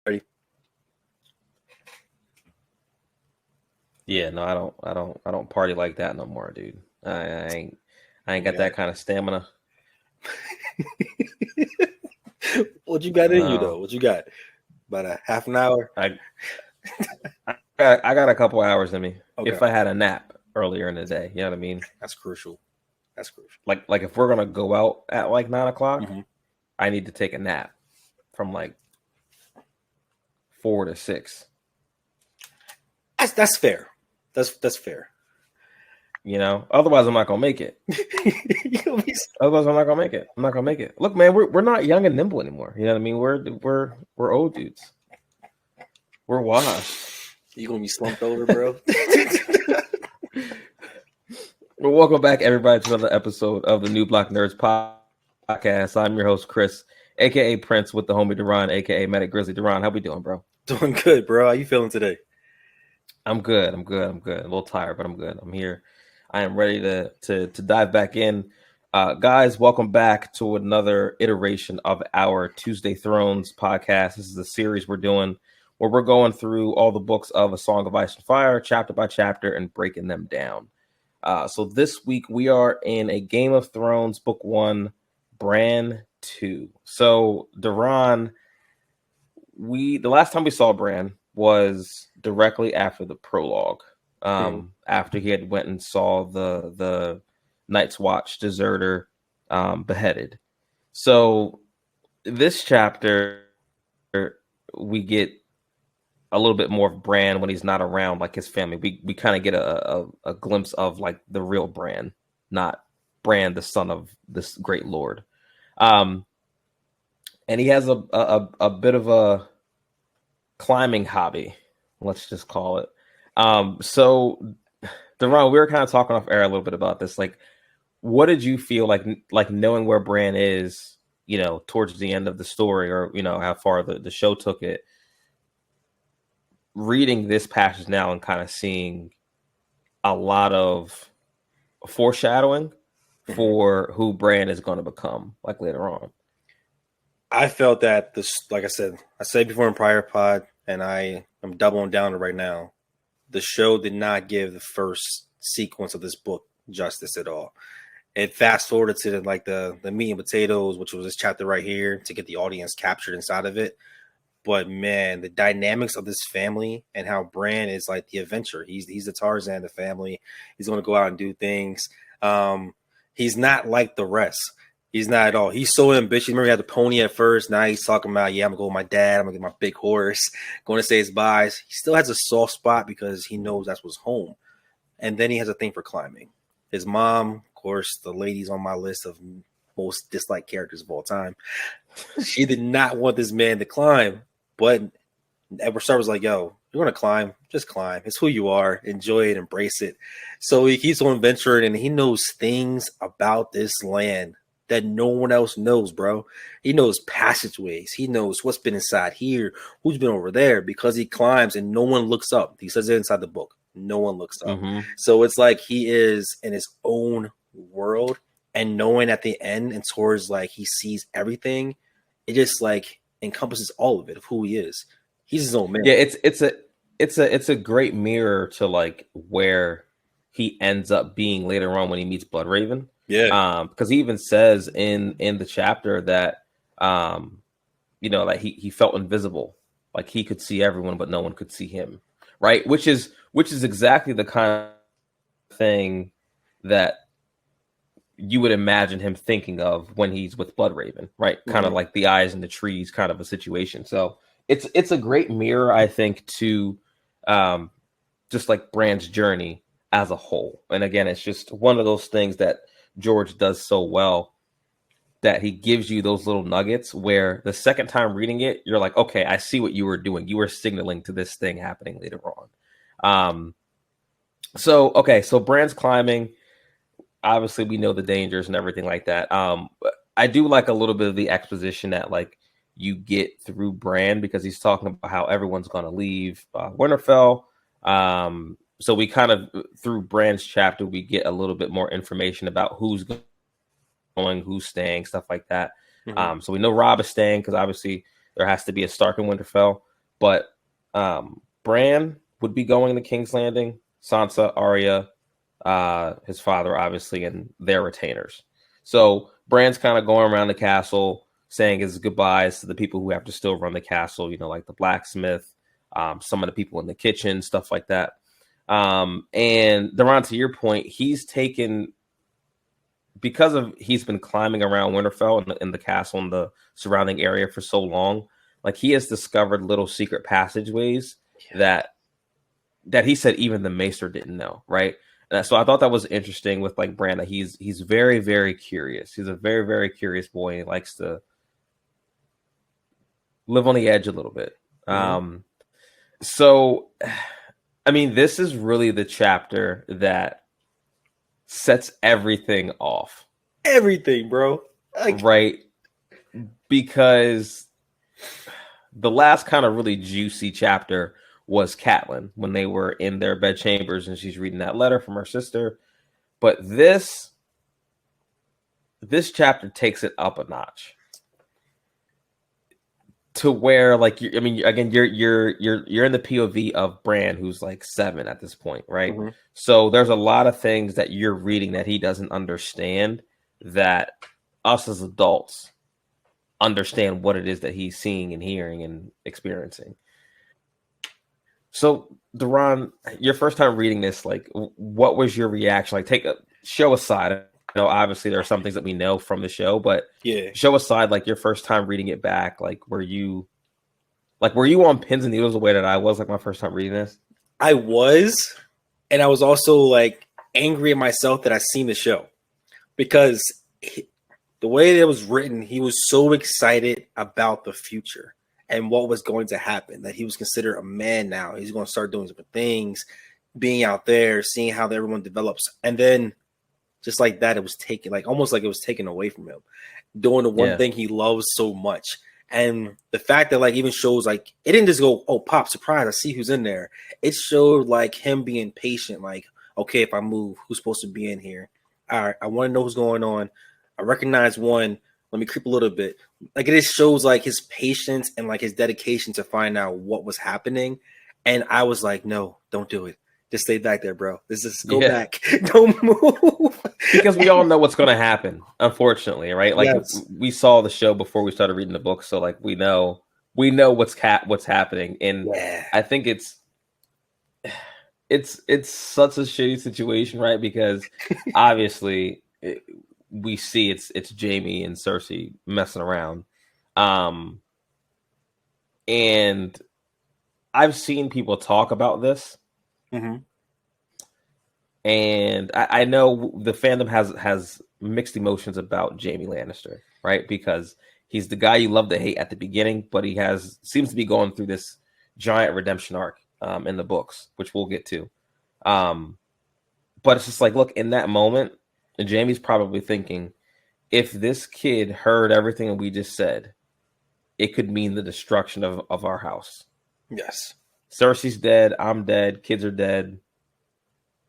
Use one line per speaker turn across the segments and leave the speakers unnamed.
Ready?
Yeah, no, I don't party like that no more, dude. I ain't got that kind of stamina.
What you got in you though?
No,
What you got? About a half an hour?
I I got a couple hours in me.
Okay,
If I had a nap earlier in the day, you know what I mean?
that's crucial. That's crucial.
Like if we're gonna go out at like 9 o'clock,
Mhm.
I need to take a nap from like 4 to 6.
That's fair. That's fair.
You know, otherwise I'm not gonna make it.
You'll be-
Otherwise I'm not gonna make it. I'm not gonna make it. Look, man, we're not young and nimble anymore. You know what I mean? We're old dudes. We're washed.
You gonna be slumped over, bro?
Well, welcome back, everybody, to another episode of the New Block Nerds podcast. I'm your host, Chris, aka Prince, with the homie Duran, aka Medic Grizzly. Duran, how we doing, bro?
Doing good, bro. How you feeling today?
I'm good. I'm good. I'm good. A little tired, but I'm good. I'm here. I am ready to dive back in. Guys, welcome back to another iteration of our Tuesday Thrones podcast. This is a series we're doing where we're going through all the books of A Song of Ice and Fire, chapter by chapter, and breaking them down. So this week we are in a Game of Thrones book 1, Bran 2. So Duran, the last time we saw Bran was directly after the prologue. After he had went and saw the Night's Watch deserter beheaded. So this chapter we get a little bit more of Bran when he's not around, like his family. We kind of get a glimpse of like the real Bran, not Bran, the son of this great lord. And he has a bit of a climbing hobby, let's just call it. So Deron, we were kind of talking off air a little bit about this. Like, what did you feel like knowing where Bran is, you know, towards the end of the story, or, you know, how far the show took it? Reading this passage now and kind of seeing a lot of foreshadowing for who Bran is going to become, like later on.
I felt that this, like I said before in prior pod, and I am doubling down right now. The show did not give the first sequence of this book justice at all. It fast forwarded to the meat and potatoes, which was this chapter right here, to get the audience captured inside of it. But man, the dynamics of this family and how Bran is like the adventurer. He's the Tarzan of the family. He's going to go out and do things. He's not like the rest. He's not at all. He's so ambitious. Remember, he had the pony at first. Now he's talking about, yeah, I'm going to go with my dad. I'm going to get my big horse. Going to say his buys. He still has a soft spot because he knows that's what's home. And then he has a thing for climbing. His mom, of course, the lady's on my list of most disliked characters of all time. She did not want this man to climb. But Edward Stark was like, yo, you're going to climb. Just climb. It's who you are. Enjoy it. Embrace it. So he keeps on venturing, and he knows things about this land that no one else knows, bro. He knows passageways. He knows what's been inside here, who's been over there, because he climbs and no one looks up. He says it inside the book. No one looks up. So it's like he is in his own world, and knowing at the end and towards like he sees everything, it just like encompasses all of it, of who he is. He's his own man.
Yeah, it's a great mirror to like where he ends up being later on when he meets Bloodraven.
Yeah.
Because he even says in the chapter that you know, like he felt invisible, like he could see everyone but no one could see him, right? Which is exactly the kind of thing that you would imagine him thinking of when he's with Bloodraven, right? Kind of like the eyes in the trees kind of a situation. So it's a great mirror, I think, to just like Bran's journey as a whole. And again, it's just one of those things that George does so well, that he gives you those little nuggets where the second time reading it, you're like, okay, I see what you were doing. You were signaling to this thing happening later on. So Bran's climbing. Obviously, we know the dangers and everything like that. I do like a little bit of the exposition that like you get through Bran, because he's talking about how everyone's going to leave Winterfell. So we kind of, through Bran's chapter, we get a little bit more information about who's going, who's staying, stuff like that. So we know Robb is staying because obviously there has to be a Stark in Winterfell. but Bran would be going to King's Landing. Sansa, Arya, his father, obviously, and their retainers. So Bran's kind of going around the castle saying his goodbyes to the people who have to still run the castle, like the blacksmith, some of the people in the kitchen, stuff like that. And Duran, to your point, he's taken, because he's been climbing around Winterfell in the castle and the surrounding area for so long, like he has discovered little secret passageways that he said even the Maester didn't know, right? And so I thought that was interesting with like Bran, that he's very, very curious. He's a very, very curious boy, and he likes to live on the edge a little bit. So, I mean, this is really the chapter that sets everything off.
Everything, bro.
Right? Because the last kind of really juicy chapter was Catelyn, when they were in their bedchambers and she's reading that letter from her sister. But this chapter takes it up a notch to where, like, you're in the POV of Bran, who's like 7 at this point, right? Mm-hmm. So there's a lot of things that you're reading that he doesn't understand, that us as adults understand what it is that he's seeing and hearing and experiencing. So, Duran, your first time reading this, like, what was your reaction? Like, take a show aside. Obviously there are some things that we know from the show, but show aside, like, your first time reading it back, like, were you on pins and needles the way that I was, like, my first time reading this?
I was, and I was also like angry at myself that I seen the show, because the way it was written, he was so excited about the future and what was going to happen, that he was considered a man now. He's going to start doing different things, being out there, seeing how everyone develops. And then just like that, it was taken, like almost like it was taken away from him, doing the one thing he loves so much. And the fact that, like, even shows, like, it didn't just go, oh, pop, surprise, I see who's in there. It showed like him being patient, like, okay, if I move, who's supposed to be in here? All right, I want to know what's going on. I recognize one. Let me creep a little bit. Like, it just shows like his patience and like his dedication to find out what was happening. And I was like, no, don't do it. Just stay back there, bro. Just go back. Don't move.
Because we all know what's going to happen, unfortunately, right? Like, we saw the show before we started reading the book, so like we know what's happening. And I think it's such a shitty situation, right? Because obviously we see it's Jaime and Cersei messing around. And I've seen people talk about this.
Mm-hmm.
And I know the fandom has mixed emotions about Jaime Lannister, right? Because he's the guy you love to hate at the beginning, but he seems to be going through this giant redemption arc in the books, which we'll get to. But it's just like, look, in that moment, Jaime's probably thinking, if this kid heard everything we just said, it could mean the destruction of our house.
Yes.
Cersei's dead. I'm dead. Kids are dead.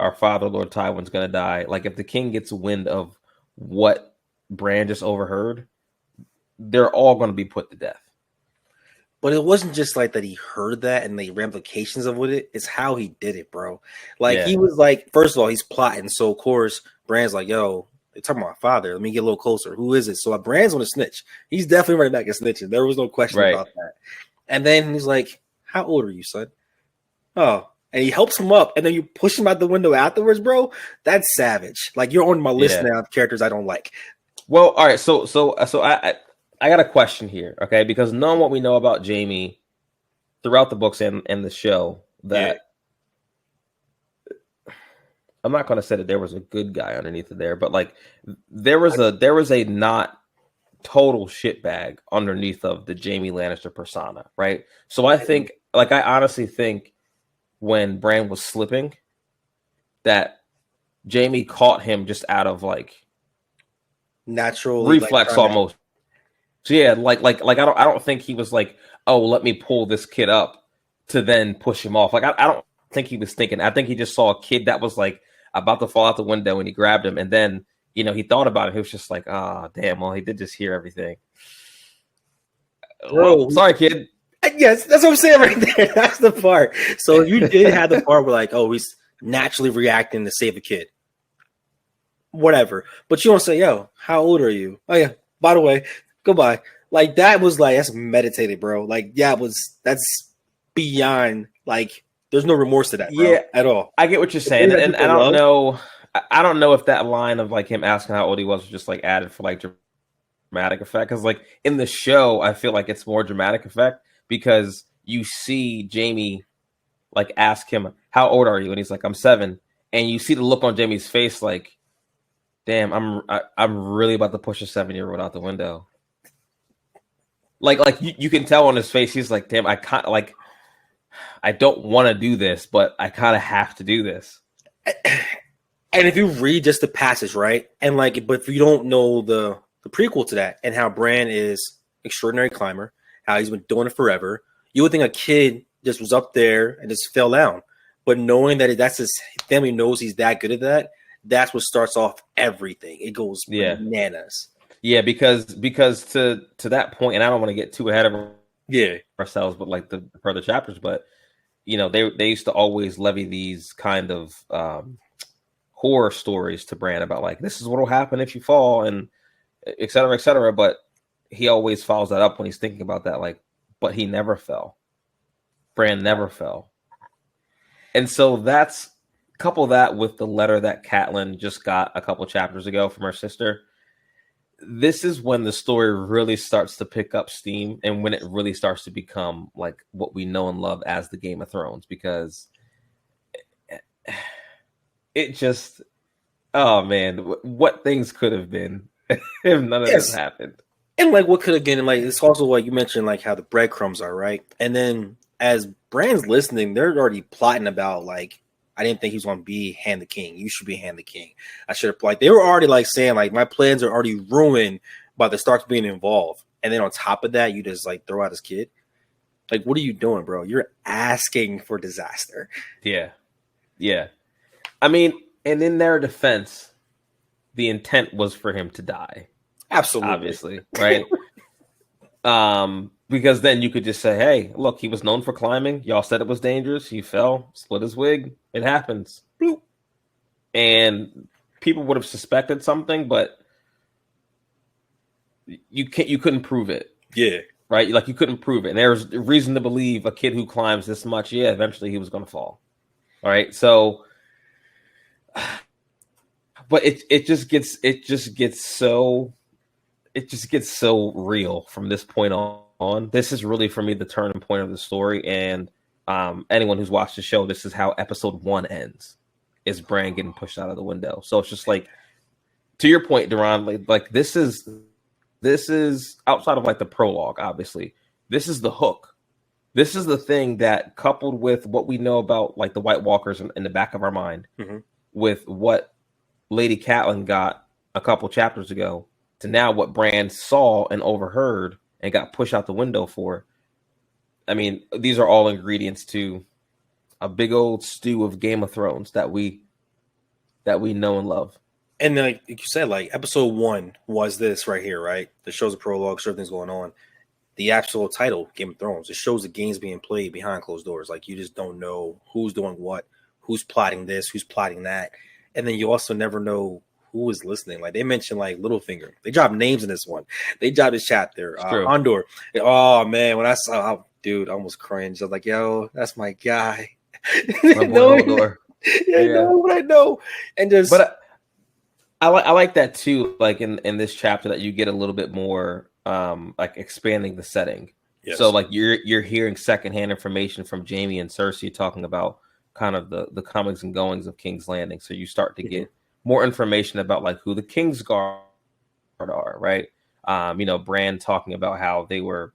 Our father, Lord Tywin's going to die. Like, if the king gets wind of what Bran just overheard, they're all going to be put to death.
But it wasn't just like that he heard that and the ramifications of it. It's how he did it, bro. Like, he was like, first of all, he's plotting. So, of course, Bran's like, yo, they're talking about my father. Let me get a little closer. Who is it? So, Bran's on a snitch. He's definitely right back at snitching. There was no question about that. And then he's like, how old are you, son? Oh, and he helps him up, and then you push him out the window afterwards, bro. That's savage. Like, you're on my list now of characters I don't like.
Well, all right. So I got a question here, okay? Because knowing what we know about Jaime throughout the books and the show, that I'm not going to say that there was a good guy underneath of there, but like there was a not total shitbag underneath of the Jaime Lannister persona, right? So I think, like, I honestly think when Bran was slipping, that Jaime caught him just out of like
natural
reflex, almost. So yeah, like I don't think he was like, oh, let me pull this kid up to then push him off. Like, I don't think he was thinking. I think he just saw a kid that was like about to fall out the window, and he grabbed him, and then, you know, he thought about it. He was just like, oh, damn, well, he did just hear everything. Bro, sorry, kid.
Yes, that's what I'm saying right there. That's the part. So you did have the part where like, oh, he's naturally reacting to save a kid. Whatever. But you don't say, yo, how old are you? Oh yeah, by the way, goodbye. Like that was like that's meditated, bro. Like, yeah, that's beyond like there's no remorse to that, bro, at all.
I get what you're saying. And I don't know. I don't know if that line of like him asking how old he was just like added for like dramatic effect. Because like in the show, I feel like it's more dramatic effect because you see Jamie like ask him, how old are you? And he's like, I'm 7. And you see the look on Jamie's face like, damn, I'm really about to push a 7-year-old out the window. Like you can tell on his face, he's like, damn, I don't want to do this, but I kind of have to do this.
And if you read just the passage, right, and like, but if you don't know the prequel to that and how Bran is extraordinary climber, how he's been doing it forever, you would think a kid just was up there and just fell down. But knowing that that's his family knows he's that good at that, that's what starts off everything. It goes bananas.
Yeah, because to that point, and I don't want to get too ahead of ourselves, but like the further chapters, but you know, they used to always levy these kind of horror stories to Bran about like this is what will happen if you fall and et cetera, et cetera. But he always follows that up when he's thinking about that, like, but he never fell. Bran never fell. And so that's couple that with the letter that Catelyn just got a couple chapters ago from her sister. This is when the story really starts to pick up steam and when it really starts to become like what we know and love as the Game of Thrones, because it just, oh man, what things could have been if none of this happened.
And like what could have been, and like it's also like you mentioned, like how the breadcrumbs are, right? And then as Bran's listening, they're already plotting about like, I didn't think he was going to be Hand the King. You should be Hand the King. I should have, like, they were already like saying, like, my plans are already ruined by the Starks being involved. And then on top of that, you just like throw out his kid. Like, what are you doing, bro? You're asking for disaster.
Yeah. Yeah. I mean, and in their defense, the intent was for him to die.
Absolutely.
Obviously. Right. Because then you could just say, hey, look, he was known for climbing. Y'all said it was dangerous. He fell, split his wig. It happens. Bloop. And people would have suspected something, but you couldn't prove it.
Yeah.
Right? Like you couldn't prove it. And there's reason to believe a kid who climbs this much, eventually he was going to fall. All right. So, but it just gets so real from this point on. This is really for me the turning point of the story, and anyone who's watched the show, this is how episode 1 ends: is Bran getting pushed out of the window. So it's just like, to your point, Duran, like this is outside of like the prologue. Obviously, this is the hook. This is the thing that, coupled with what we know about like the White Walkers in the back of our mind, with what Lady Catelyn got a couple chapters ago, to now what Bran saw and overheard and got pushed out the window for. I mean, these are all ingredients to a big old stew of Game of Thrones that we know and love.
And then, like you said, like episode 1 was this right here, right? The show's a prologue, sure things going on. The actual title, Game of Thrones, it shows the games being played behind closed doors. Like you just don't know who's doing what, who's plotting this, who's plotting that. And then you also never know who is listening. Like they mentioned like Littlefinger. They dropped names in this one. They dropped his chapter. Andor. Oh man, when I saw, dude, I almost cringed. I was like, yo, that's my guy.
My boy Hodor.
Know what I know. And just,
but I like that too. Like in this chapter, that you get a little bit more like expanding the setting.
Yes.
So like you're hearing secondhand information from Jaime and Cersei talking about kind of the comings and goings of King's Landing. So you start to get more information about like who the Kingsguard are, right? Bran talking about how they were,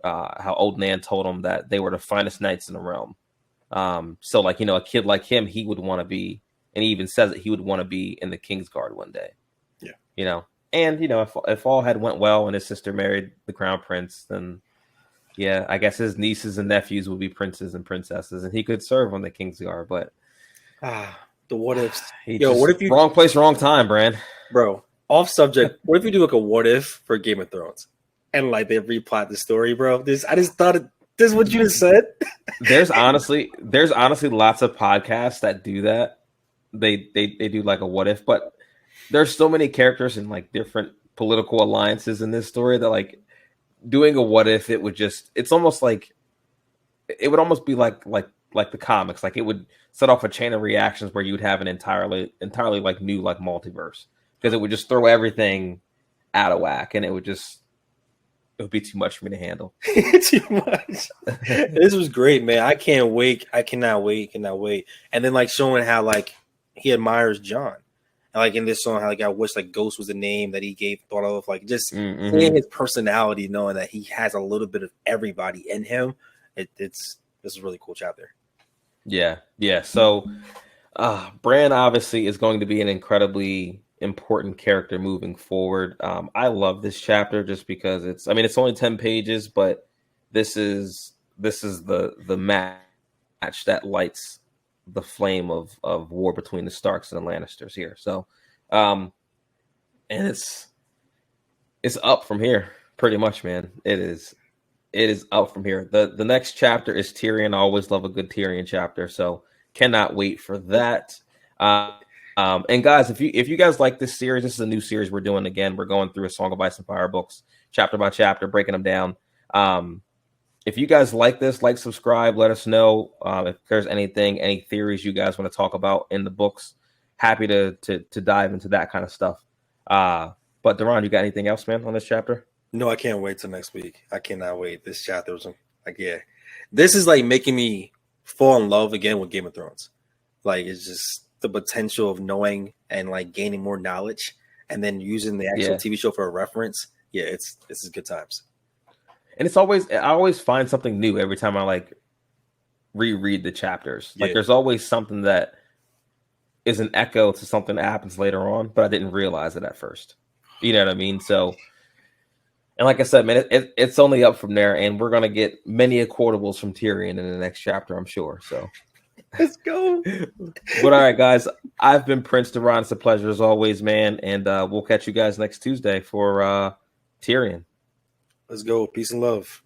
how Old Nan told him that they were the finest knights in the realm. So like, a kid like him, he would want to be, and he even says that he would want to be in the Kingsguard one day. Yeah. And if all had went well and his sister married the crown prince, then I guess his nieces and nephews would be princes and princesses, and he could serve on the Kingsguard. But
the what ifs.
What if you wrong place, wrong time, Bran?
Bro, off subject. What if you do like a what if for Game of Thrones, and like they replot the story, bro? I just thought This is what you just said.
There's honestly lots of podcasts that do that. They do like a what if, but there's so many characters and like different political alliances in this story that like doing a what if it's almost like it would almost be like the comics. Like it would set off a chain of reactions where you would have an entirely like new like multiverse, because it would just throw everything out of whack, and it would be too much for me to handle.
Too much. This was great, man. I can't wait. I cannot wait. And then like showing how like he admires Jon. And like in this song, how like I wish like Ghost was the name that he thought of. Like just seeing his personality, knowing that he has a little bit of everybody in him. This is a really cool chapter.
Yeah. So Bran obviously is going to be an incredibly important character moving forward. I love this chapter just because it's only 10 pages, but this is the match that lights the flame of war between the Starks and the Lannisters here. So and it's up from here pretty much, man. It is up from here. The next chapter is Tyrion. I always love a good Tyrion chapter, so cannot wait for that. And guys, if you guys like this series, this is a new series we're doing. Again, we're going through A Song of Ice and Fire books, chapter by chapter, breaking them down. If you guys like this, like, subscribe, let us know if there's any theories you guys want to talk about in the books. Happy to dive into that kind of stuff. But Duran, you got anything else, man, on this chapter?
No, I can't wait till next week. I cannot wait. This chapter was like, yeah, this is like making me fall in love again with Game of Thrones. Like, it's just the potential of knowing and like gaining more knowledge, and then using the actual TV show for a reference. Yeah, this is good times.
And I always find something new every time I like reread the chapters. Like there's always something that is an echo to something that happens later on, but I didn't realize it at first. You know what I mean? So, and like I said, man, it's only up from there, and we're gonna get many quotables from Tyrion in the next chapter, I'm sure. So
let's go.
But all right, guys, I've been Prince Duran. It's a pleasure as always, man, and we'll catch you guys next Tuesday for Tyrion.
Let's go. Peace and love.